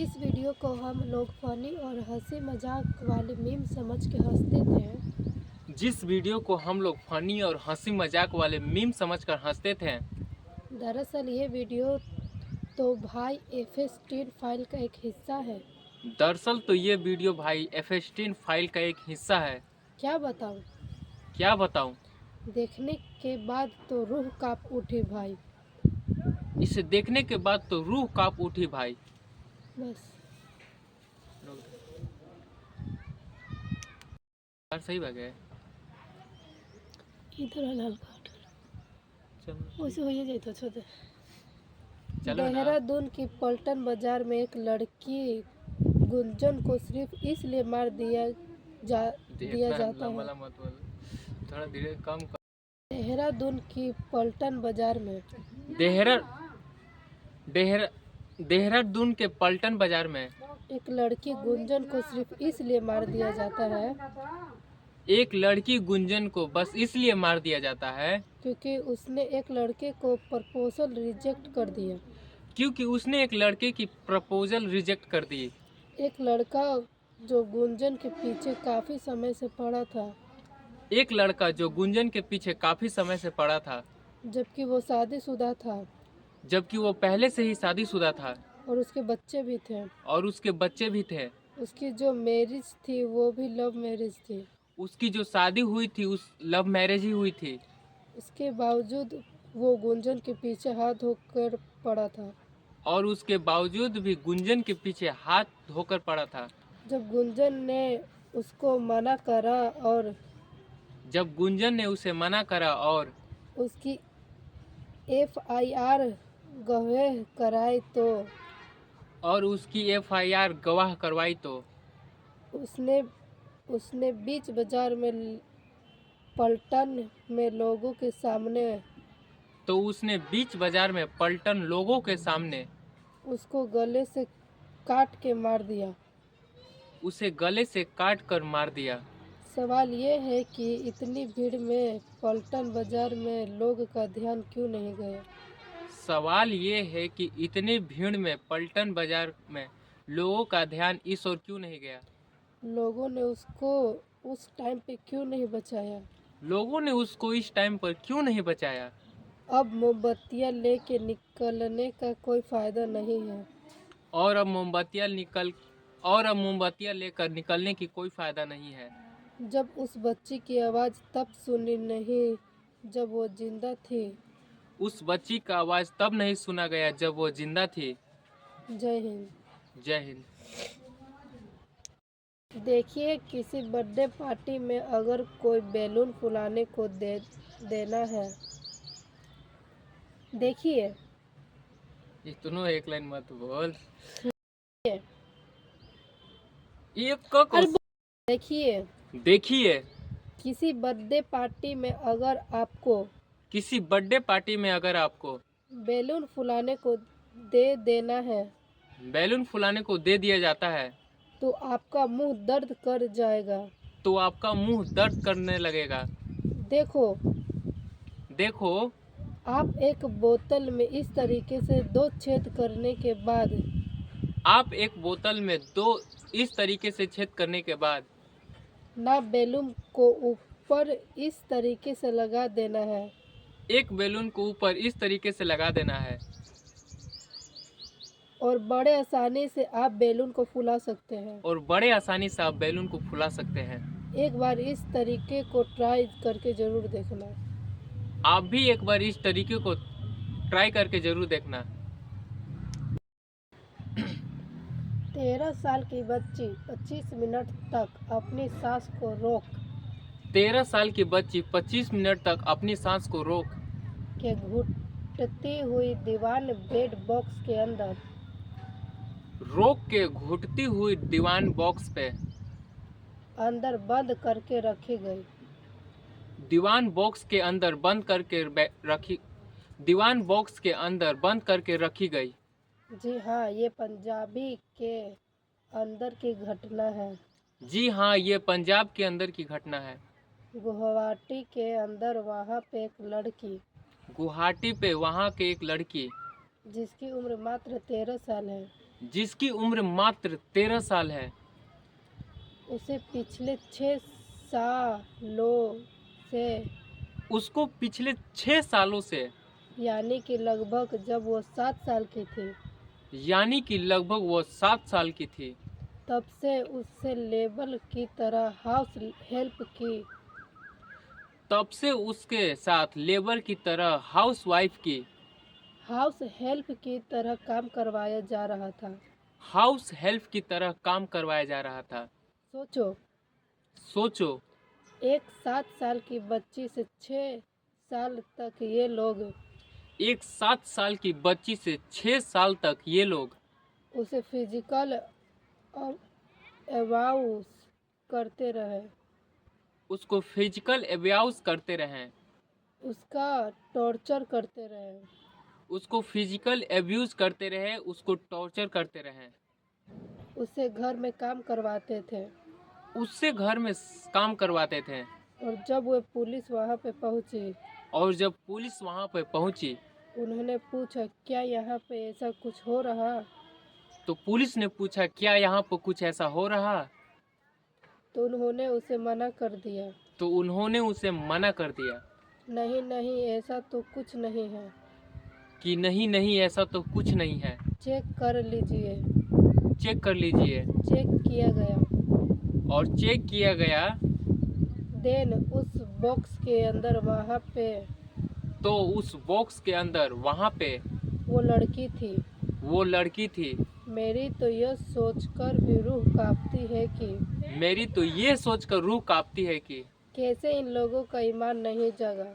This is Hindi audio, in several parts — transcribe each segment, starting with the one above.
जिस वीडियो को हम लोग फनी और हंसी मजाक वाले मीम समझ के हंसते थे जिस वीडियो को हम लोग फनी और हंसी मजाक वाले मीम समझकर हंसते थे, दरअसल ये वीडियो तो भाई F16 फाइल का एक हिस्सा है। दरअसल तो ये वीडियो भाई F16 फाइल का एक हिस्सा है। क्या बताऊं, क्या बताऊं? देखने के बाद तो रूह कांप उठी भाई। इसे देखने के बाद तो रूह कांप उठी भाई। बस यार सही बात है। इधर हल्का चलो वैसे हो जाता छोटे। चलो ना। देहरादून की पलटन बाजार में एक लड़की गुंजन को सिर्फ इसलिए मार दिया इतना जाता लंबा है। लंबा बोल, थोड़ा धीरे कम कर। देहरादून की पलटन बाजार में देहरा देहरा देहरादून के पलटन बाजार में एक लड़की गुंजन को सिर्फ इसलिए मार दिया जाता है एक लड़की गुंजन को बस इसलिए मार दिया जाता है क्योंकि उसने एक लड़के को प्रपोजल रिजेक्ट कर दिया। क्योंकि उसने एक लड़के की प्रपोजल रिजेक्ट कर दी। एक लड़का जो गुंजन के पीछे काफी समय से पड़ा था, एक लड़का जो गुंजन के पीछे काफी समय से पड़ा था, जबकि वो शादीशुदा था जबकि वो पहले से ही शादीशुदा था और उसके बच्चे भी थे। और उसके बच्चे भी थे। उसकी जो मैरिज थी वो भी लव मैरिज थी। उसकी जो शादी हुई थी उस लव मैरिज ही हुई थी। इसके बावजूद वो गुंजन के पीछे हाथ धोकर पड़ा था। और उसके बावजूद भी गुंजन के पीछे हाथ धोकर पड़ा था। जब गुंजन ने उसको मना करा और जब गुंजन ने उसे मना करा और उसकी FIR गवाह कराई तो उसकी FIR गवाह करवाई तो उसने उसने बीच बाजार में पलटन में लोगों के सामने उसने बीच बाजार में पलटन लोगों के सामने उसको गले से काट के मार दिया। उसे गले से काट कर मार दिया। सवाल ये है कि इतनी भीड़ में पलटन बाजार में लोग का ध्यान क्यों नहीं गया। सवाल ये है कि इतनी भीड़ में पलटन बाजार में लोगों का ध्यान इस ओर क्यों नहीं गया। लोगों ने उसको उस टाइम पे क्यों नहीं बचाया। लोगों ने उसको इस टाइम पर क्यों नहीं बचाया। अब मोमबत्तियां लेके निकलने का कोई फायदा नहीं है। और अब मोमबत्तियां लेकर निकलने की कोई फायदा नहीं है। जब उस बच्ची की आवाज़ तब सुनी नहीं जब वो जिंदा थी। उस बच्ची का आवाज तब नहीं सुना गया जब वो जिंदा थी। जय हिंद। जय हिंद। देखिए, किसी बर्थडे पार्टी में अगर कोई बैलून फुलाने को देना है, देखिए इतनो एक लाइन मत बोल। ये- ये अरे देखिए देखिए किसी बर्थडे पार्टी में अगर आपको किसी बर्थडे पार्टी में अगर आपको बैलून फुलाने को देना है बैलून फुलाने को दे दिया जाता है तो आपका मुंह दर्द कर जाएगा। तो आपका मुंह दर्द करने लगेगा। देखो, देखो, आप एक बोतल में इस तरीके से 2 छेद करने के बाद आप एक बोतल में 2 इस तरीके से छेद करने के बाद ना बैलून को ऊपर इस तरीके से लगा देना है। एक बैलून को ऊपर इस तरीके से लगा देना है और बड़े आसानी से आप बैलून को फुला सकते हैं। और बड़े आसानी से आप बैलून को फुला सकते हैं। एक बार इस तरीके को ट्राई करके ज़रूर देखना। आप भी एक बार इस तरीके को ट्राई करके जरूर देखना। 13 साल की बच्ची 25 मिनट तक अपनी सांस को रोक 13 साल की बच्ची 25 मिनट तक अपनी सांस को रोक के घुटती हुई दीवान बेड बॉक्स के अंदर घुटती हुई दीवान बॉक्स पे अंदर बंद करके रखी गई। दीवान बॉक्स के अंदर बंद करके रखी दीवान बॉक्स के अंदर बंद करके रखी गई। जी हाँ, ये पंजाबी के अंदर की घटना है। जी हाँ, ये पंजाब के अंदर की घटना है। गुवाहाटी के अंदर वहाँ पे एक लड़की गुवाहाटी पे वहाँ के एक लड़की जिसकी उम्र मात्र 13 साल है जिसकी उम्र मात्र 13 साल है, उसे पिछले 6 सालों से, उसको पिछले 6 सालों से, यानी कि लगभग जब वो 7 साल की थी, यानी कि लगभग वो 7 साल की थी, तब से उससे लेबर की तरह हाउस हेल्प की तब से उसके साथ लेबर की तरह हाउसवाइफ की, हाउस हेल्प की तरह काम करवाया जा रहा था। हाउस हेल्प की तरह काम करवाया जा रहा था। सोचो, सोचो, एक 7 साल की बच्ची से 6 साल तक ये लोग एक 7 साल की बच्ची से 6 साल तक ये लोग उसे फिजिकल अबाउस करते रहे, उसको फिजिकल अब्यूज करते रहें, उसका टॉर्चर करते रहे, उसको फिजिकल अब्यूज करते रहे, उसको टॉर्चर करते रहें, उसे घर में काम करवाते थे। उससे घर में काम करवाते थे। और जब वह पुलिस वहां पे पहुंची, और जब पुलिस वहां पर पहुंची उन्होंने पूछा क्या यहाँ पे ऐसा कुछ हो रहा, तो पुलिस ने पूछा क्या यहाँ पर कुछ ऐसा हो रहा, तो उन्होंने उसे मना कर दिया। तो उन्होंने उसे मना कर दिया नहीं नहीं, ऐसा तो कुछ नहीं है, कि नहीं नहीं ऐसा तो कुछ नहीं है, चेक कर लीजिए। चेक कर लीजिए। चेक किया गया। और चेक किया गया देन उस बॉक्स के अंदर वहाँ पे तो उस बॉक्स के अंदर वहाँ पे वो लड़की थी। वो लड़की थी। मेरी तो यह सोचकर भी रूह कांपती है कि मेरी तो ये सोचकर रूह कांपती है कि कैसे इन लोगों का ईमान नहीं जगा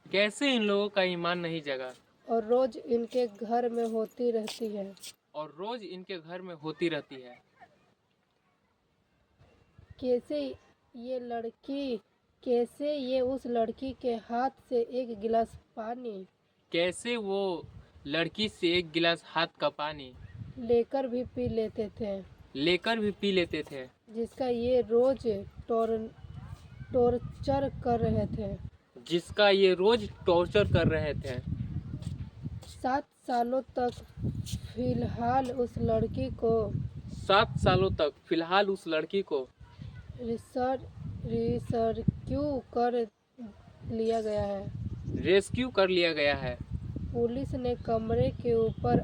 कैसे इन लोगों का ईमान नहीं जगा और रोज इनके घर में होती रहती है। और रोज इनके घर में होती रहती है। कैसे ये लड़की कैसे ये उस लड़की के हाथ से एक गिलास पानी कैसे वो लड़की से एक गिलास हाथ का पानी लेकर भी पी लेते थे, लेकर भी पी लेते थे, जिसका ये रोज टॉर्चर कर रहे थे। जिसका ये रोज टॉर्चर कर रहे थे। 7 सालों तक फिलहाल उस लड़की को 7 सालों तक फिलहाल उस लड़की को रिसर्क्यू कर लिया गया है। रेस्क्यू कर लिया गया है। पुलिस ने कमरे के ऊपर,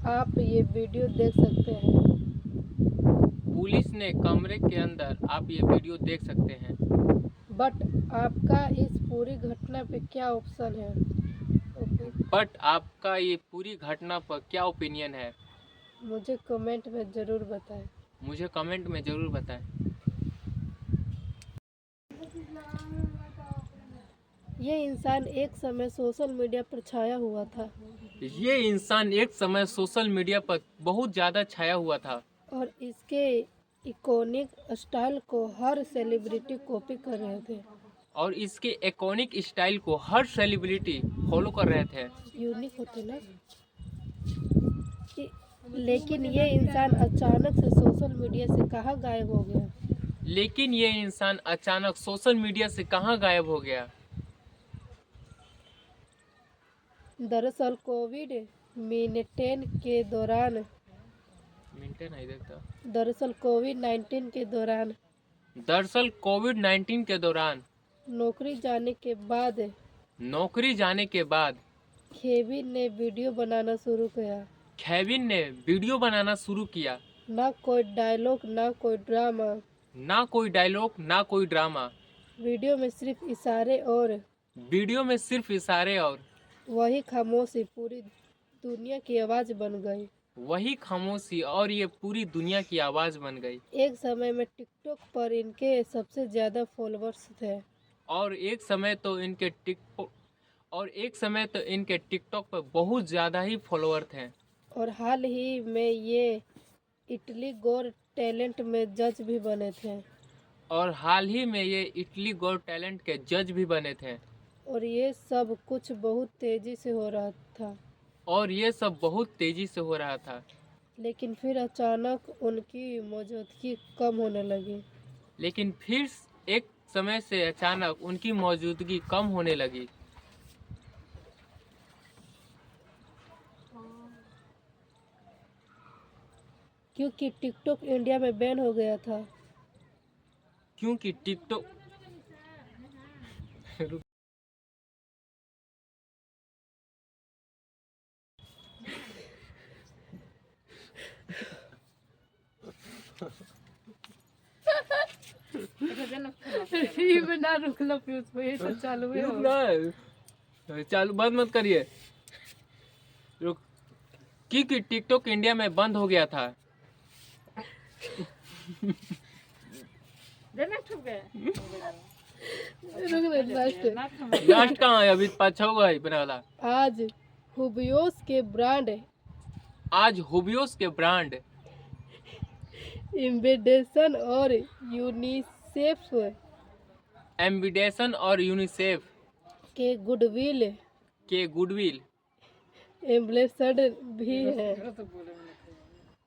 आप ये वीडियो देख सकते हैं। पुलिस ने कमरे के अंदर, आप ये वीडियो देख सकते हैं। बट आपका इस पूरी घटना पे क्या ऑप्शन है? बट आपका ये पूरी घटना पर क्या ओपिनियन है? मुझे कमेंट में ज़रूर बताएं। मुझे कमेंट में ज़रूर बताएं। ये इंसान एक समय सोशल मीडिया पर छाया हुआ था ये इंसान एक समय सोशल मीडिया पर बहुत ज़्यादा छाया हुआ था और इसके इकोनिक स्टाइल को हर सेलिब्रिटी कॉपी कर रहे थे। और इसके इकोनिक स्टाइल को हर सेलिब्रिटी फॉलो कर रहे थे। यूनिक होते ना। लेकिन ये इंसान अचानक से सोशल मीडिया से कहाँ गायब हो गया? लेकिन ये इंसान अचानक सोशल मीडिया से कहाँ गायब हो गया? दरअसल कोविड 19 के दौरान दरअसल कोविड-19 के दौरान दरअसल कोविड-19 के दौरान नौकरी जाने के बाद केविन ने वीडियो बनाना शुरू किया। केविन ने वीडियो बनाना शुरू किया। ना कोई डायलॉग, ना कोई ड्रामा, ना कोई डायलॉग, ना कोई ड्रामा। वीडियो में सिर्फ इशारे और वीडियो में सिर्फ इशारे और वही खामोशी पूरी दुनिया की आवाज़ बन गई। वही खामोशी और ये पूरी दुनिया की आवाज़ बन गई। एक समय में टिकटॉक पर इनके सबसे ज़्यादा फॉलोअर्स थे और एक समय तो इनके टिकटॉक पर बहुत ज़्यादा ही फॉलोअर थे। और हाल ही में ये इटली गॉट टैलेंट में जज भी बने थे। और हाल ही में ये इटली गॉट टैलेंट के जज भी बने थे। और ये सब कुछ बहुत तेज़ी से हो रहा था। और ये सब बहुत तेज़ी से हो रहा था। लेकिन फिर अचानक उनकी मौजूदगी कम होने लगी। लेकिन फिर एक समय से अचानक उनकी मौजूदगी कम होने लगी। क्योंकि टिकटॉक इंडिया में बैन हो गया था। क्योंकि टिकटॉक ये में ना रुकलो पीयूष भाई, ये तो चालू है। रुक ना, चालू बंद मत करिए, रुक। क्योंकि टिकटॉक इंडिया में बंद हो गया था। लास्ट कहाँ है, अभी पाछा हुआ है बना वाला। आज हुबियोस के ब्रांड आज हुबियोस के ब्रांड इम्बेडेशन और यूनिसेफ एम्बिडेशन और यूनिसेफ के गुडविल एम्बेसडर भी है।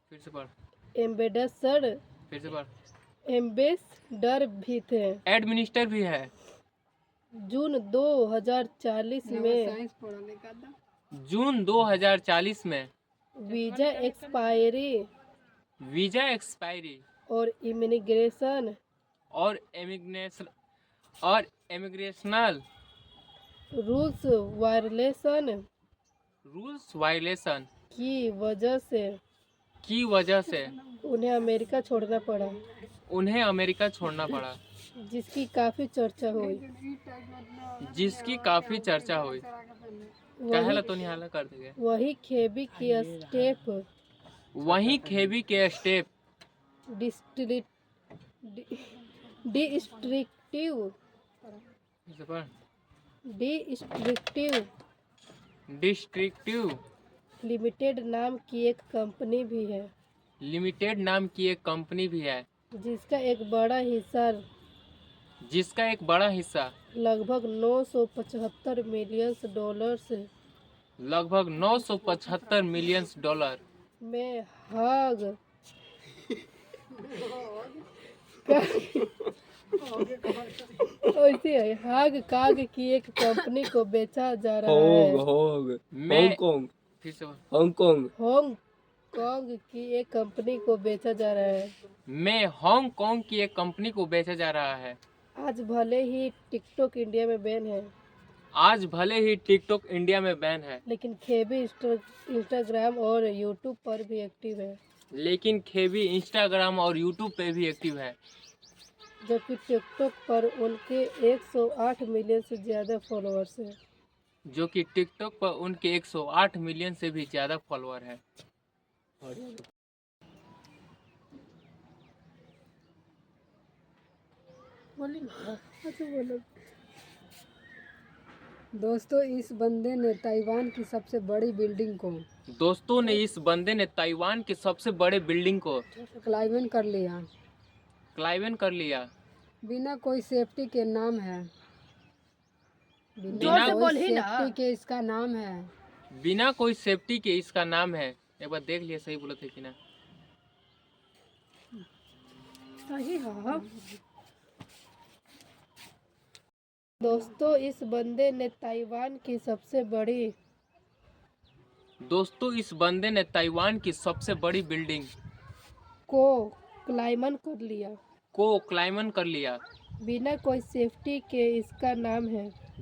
फिर से पढ़, एम्बेसडर फिर से पढ़। एम्बेसडर भी थे। एडमिनिस्टर भी है। जून 2040 में जून 2040 में वीजा एक्सपायरी और इमिग्रेशन इमिग्रेशनल रूल्स वायलेशन की वजह से उन्हें अमेरिका छोड़ना पड़ा, जिसकी काफी चर्चा हुई। कहला तो निहाला कर देंगे। वही खेबी के स्टेप डिस्ट्रिक्टिव लिमिटेड नाम की एक कंपनी भी है, जिसका एक बड़ा हिस्सा लगभग $975 मिलियन में हाग काग की एक कंपनी को बेचा जा रहा है। हांगकांग की एक कंपनी को बेचा जा रहा है। हांगकांग की एक कंपनी को बेचा जा रहा है। आज भले ही टिकटॉक इंडिया में बैन है, लेकिन खेबी इंस्टाग्राम और यूट्यूब पर भी एक्टिव है। जबकि टिकटॉक पर उनके 108 मिलियन से ज्यादा फॉलोअर्स हैं। से भी ज्यादा फॉलोअर है। दोस्तों इस बंदे ने ताइवान की सबसे बड़ी बिल्डिंग को क्लाइम कर लिया। बिना कोई सेफ्टी के इसका नाम है। एक बार देख लिया सही बोला थे कि ना। सही है। दोस्तों इस बंदे ने ताइवान की सबसे बड़ी बिल्डिंग को क्लाइम कर लिया।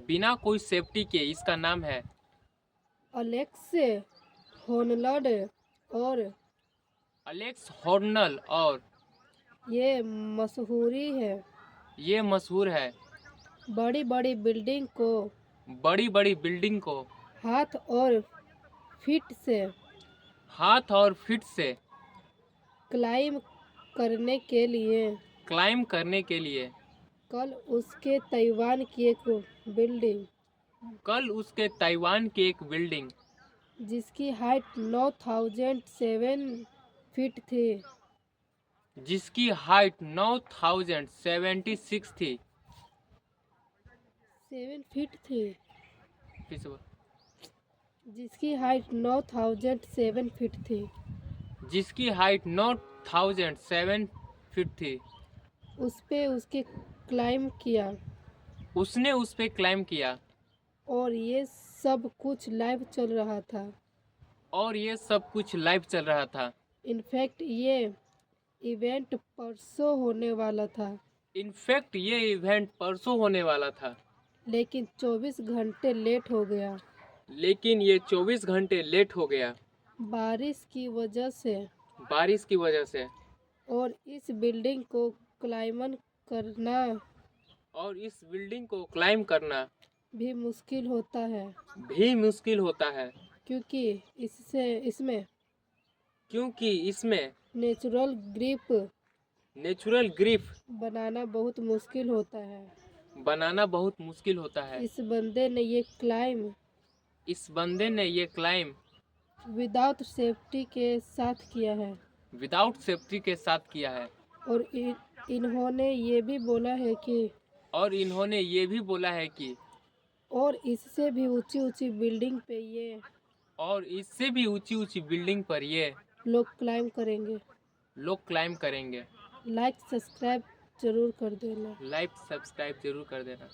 बिना कोई सेफ्टी के इसका नाम है। अलेक्स हॉर्नल और ये मशहूर है। बड़ी बड़ी बिल्डिंग को हाथ और फीट से क्लाइम करने के लिए कल उसके ताइवान की एक बिल्डिंग जिसकी हाइट 9007 फीट थी, 9076 थी। 7 फीट थी। जिसकी हाइट 9007 फीट थी। 9007 फीट थी। उसने उस पे क्लाइम किया। और ये सब कुछ लाइव चल रहा था। इनफैक्ट ये इवेंट परसों होने वाला था, इनफैक्ट ये इवेंट परसों होने वाला था, लेकिन 24 घंटे लेट हो गया। लेकिन ये 24 घंटे लेट हो गया बारिश की वजह से, बारिश की वजह से। और इस बिल्डिंग को क्लाइंब करना और इस बिल्डिंग को क्लाइंब करना भी मुश्किल होता है, क्योंकि इसमें नेचुरल ग्रिप बनाना बहुत मुश्किल होता है। इस बंदे ने ये क्लाइंब विदाउट सेफ्टी के साथ किया है। और इन्होंने ये भी बोला है कि और इससे भी ऊंची ऊंची बिल्डिंग पर ये लोग क्लाइंब करेंगे। लाइक सब्सक्राइब जरूर कर देना।